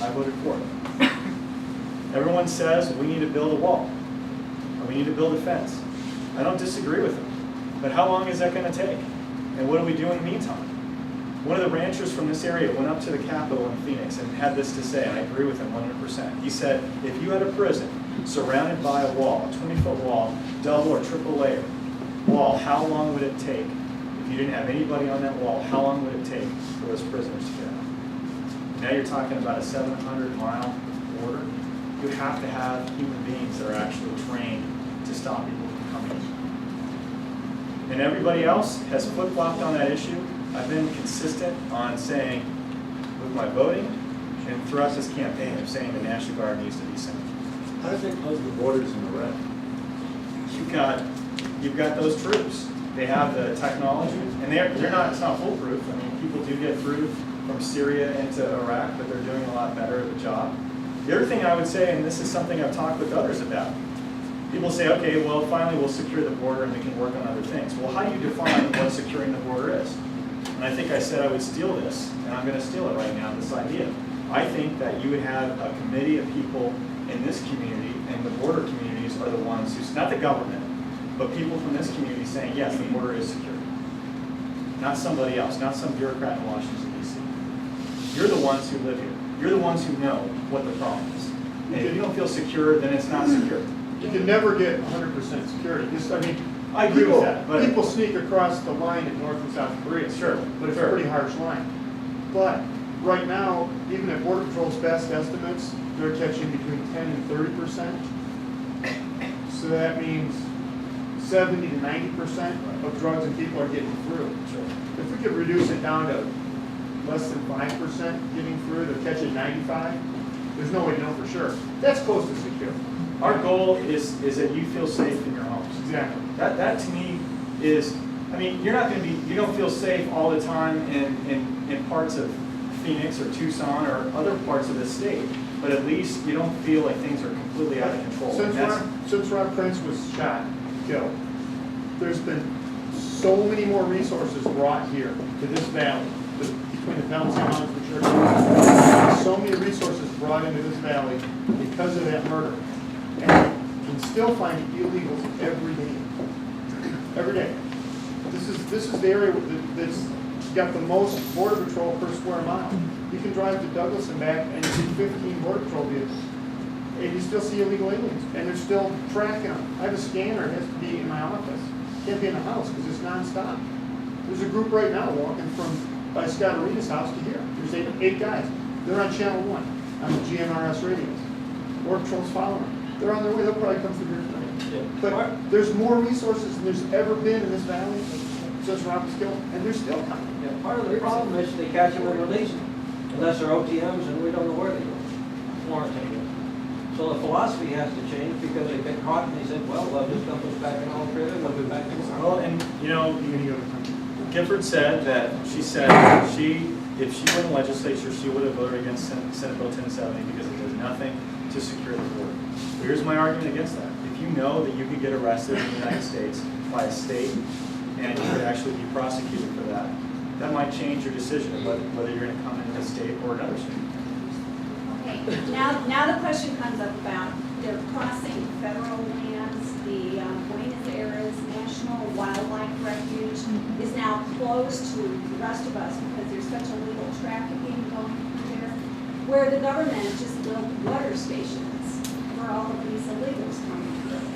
I voted for it. Everyone says we need to build a wall, or we need to build a fence. I don't disagree with them, but how long is that going to take? And what do we do in the meantime? One of the ranchers from this area went up to the Capitol in Phoenix and had this to say, and I agree with him 100%. He said, if you had a prison surrounded by a wall, a 20-foot wall, double or triple layer wall, how long would it take? If you didn't have anybody on that wall, how long would it take for those prisoners to get out? Now you're talking about a 700-mile border. You have to have human beings that are actually trained to stop people from coming in. And everybody else has flip-flopped on that issue. I've been consistent on saying, with my voting and throughout this campaign, of saying the National Guard needs to be sent. How does that close the borders in Iraq? You've got those troops. They have the technology, and they're not. It's not foolproof. I mean, people do get through from Syria into Iraq, but they're doing a lot better of a job. The other thing I would say, and this is something I've talked with others about, people say, okay, well, finally we'll secure the border and we can work on other things. Well, how do you define what securing the border is? And I think I said I would steal this, and I'm going to steal it right now, this idea. I think that you would have a committee of people in this community, and the border communities are the ones who, not the government, but people from this community saying, yes, the border is secure. Not somebody else, not some bureaucrat in Washington, D.C. You're the ones who live here. You're the ones who know what the problem is. And if you don't feel secure, then it's not secure. You can never get 100% security. I agree with that, but people sneak across the line in North and South Korea. Sure, But it's sure. a pretty harsh line. But right now, even at Border Patrol's best estimates, they're catching between 10 and 30%. So that means 70 to 90% of drugs and people are getting through. Sure. If we could reduce it down to less than 5% getting through, they're catching 95. There's no way to know for sure. That's close to secure. Our goal is that you feel safe in your homes. Exactly. That to me is, I mean, you don't feel safe all the time in parts of Phoenix or Tucson or other parts of the state, but at least you don't feel like things are completely out of control. Since Rob Prince was shot, killed, there's been so many more resources brought here to this valley, between the Valencia Mountains, the church, so many resources brought into this valley because of that murder. And you can still find illegals every day. Every day. This is the area that's got the most border patrol per square mile. You can drive to Douglas and back and see 15 border patrol vehicles, and you still see illegal aliens, and they're still tracking them. I have a scanner; it has to be in my office. Can't be in the house because it's nonstop. There's a group right now walking by Scott Arena's house to here. There's eight guys. They're on Channel 1 on the GMRS radios. Border Patrol's following them. They're on their way. They'll probably come through here tonight. Yeah. But there's more resources than there's ever been in this valley since Rob was killed, and they're still coming. Yeah, part of the problem is they catch them and release them, unless they're OTMs and we don't know where they go. Quarantine them. So the philosophy has to change because they've been caught and they said, well, this stuff was back in all trailer, we'll be back tomorrow. Well, and you know, Gifford said that if she were in the legislature, she would have voted against Senate Bill 1070 because it does nothing to secure the border. Here's my argument against that. If you know that you could get arrested in the United States by a state and you could actually be prosecuted for that, that might change your decision of whether you're going to come into a state or another state. Okay, now the question comes up about they're crossing federal lands. The Buenos Aires National Wildlife Refuge is now closed to the rest of us because there's such illegal trafficking going through there, where the government just built water stations for all of these illegals coming through.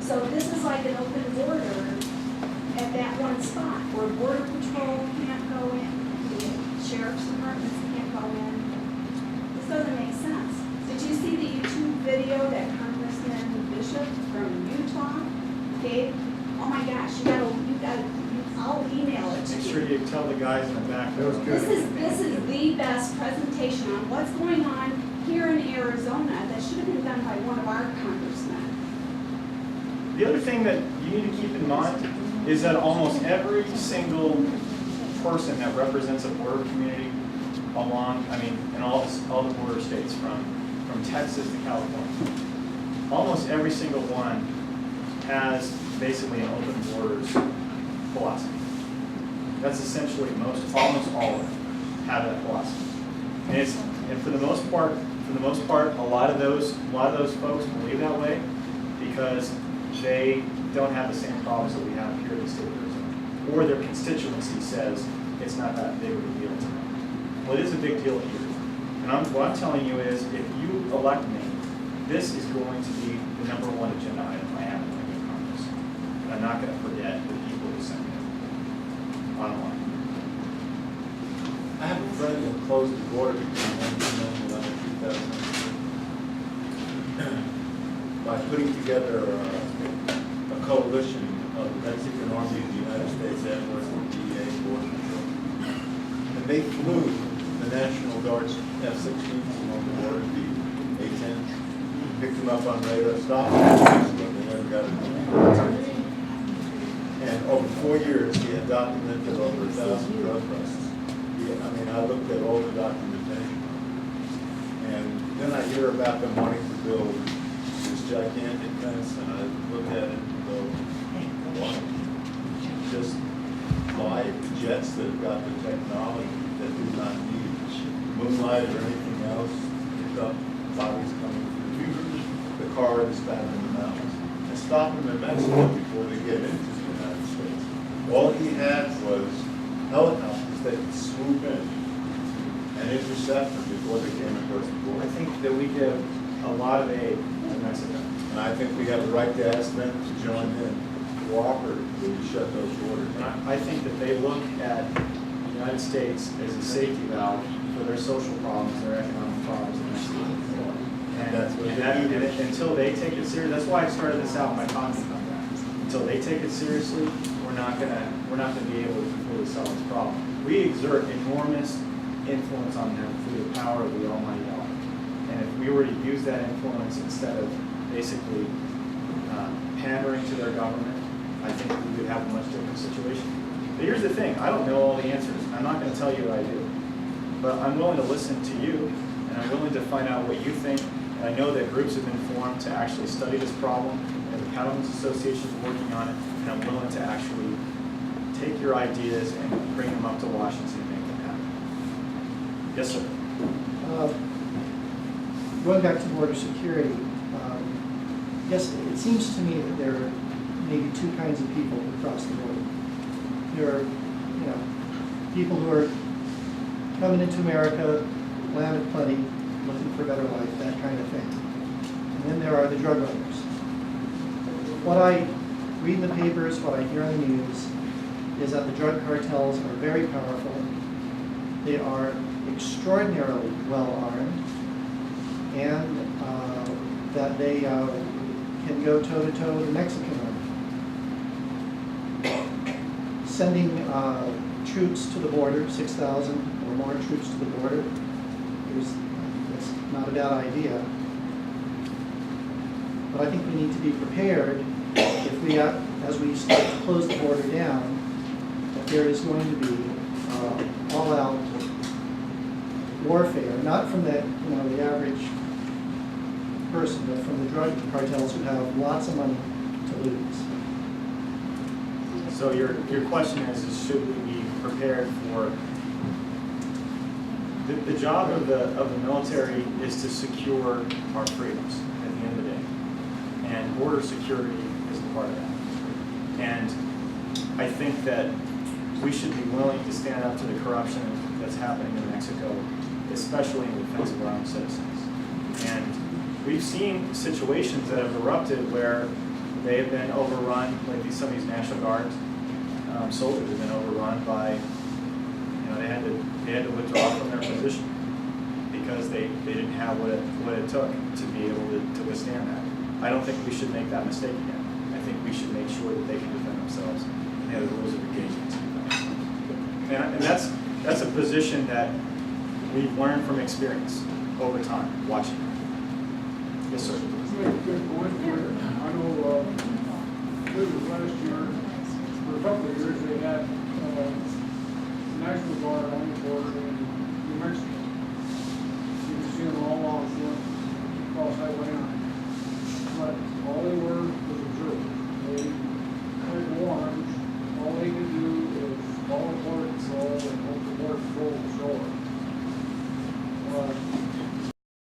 So this is like an open border at that one spot where Border Patrol can't go in, the sheriff's departments can't go in. This doesn't make sense. Did you see the YouTube video that Congressman Bishop from Utah gave? Oh my gosh, I'll email it to Make you. sure you tell the guys in the back. That was good. This is the best presentation on what's going on here in Arizona that should have been done by one of our congressmen. The other thing that you need to keep in mind is that almost every single person that represents a border community in all the border states from Texas to California, almost every single one has basically an open borders philosophy. That's essentially almost all of them have that philosophy. And And for the most part, a lot of those folks believe that way because they don't have the same problems that we have here in the state of Arizona. Or their constituency says it's not that big of a deal to them. Well, it is a big deal here. And what I'm telling you is, if you elect me, this is going to be the #1 agenda item I have in my new Congress. And I'm not going to forget the people who sent me it. Bottom line. I have a friend who closed the border between 1991 and 2003 by putting together a coalition of the Mexican Army, the United States Air Force, and DEA Border Patrol. And they flew the National Guard's F-16s along the border, the A-10s, picked them up on radar, stopped them, they never got it. And over 4 years, he had documented over 1,000 drug busts. I mean, I looked at all the documentation. And then I hear about them wanting to build this gigantic fence, and I look at it and go, why? Just fly jets that have got the technology that do not need moonlight or anything else, pick up bodies coming through the corridors down in the mountains, and stop them in Mexico before they get into the United States. All he had was helicopters that could swoop in and intercept them before they came across the border. I think that we give a lot of aid to Mexico. And I think we have the right to ask them to join in, cooperatively to shut those borders. And I think that they look at the United States as a safety valve for their social problems, their economic problems in Mexico. And until they take it serious, that's why I started this out, my comment on that. Until they take it seriously, we're not gonna be able to fully solve this problem. We exert enormous influence on them through the power of the Almighty God. And if we were to use that influence instead of basically pandering to their government, I think we would have a much different situation. But here's the thing, I don't know all the answers. I'm not gonna tell you what I do. But I'm willing to listen to you, and I'm willing to find out what you think. And I know that groups have been formed to actually study this problem, and the Cattlemen's Association is working on it, and I'm willing to actually take your ideas and bring them up to Washington and make them happen. Yes, sir. Going back to border security, yes, it seems to me that there are maybe two kinds of people who cross the border. There are, people who are coming into America, land of plenty, looking for a better life, that kind of thing. And then there are the drug runners. What I read in the papers, what I hear on the news, is that the drug cartels are very powerful. They are extraordinarily well armed, and that they can go toe-to-toe with the Mexican army. Sending troops to the border, 6,000 or more troops to the border, it's not a bad idea. But I think we need to be prepared if we, as we start to close the border down, that there is going to be all-out warfare, not from the average person, but from the drug cartels who have lots of money to lose. So your question is should we be prepared for the job of the military is to secure our freedoms at the end of the day, and border security is a part of that. And I think that we should be willing to stand up to the corruption that's happening in Mexico, especially in defense of our own citizens. And we've seen situations that have erupted where they have been overrun, like some of these National Guard soldiers have been overrun by, they had to withdraw from their position because they didn't have what it took to be able to withstand that. I don't think we should make that mistake again. I think we should make sure that they can defend themselves and they have the rules of engagement. And that's a position that we've learned from experience over time, watching. Yes, sir. Make a good point here. I know, this was last year, for a couple of years, they had, National Guard on the border in New Mexico. You can see them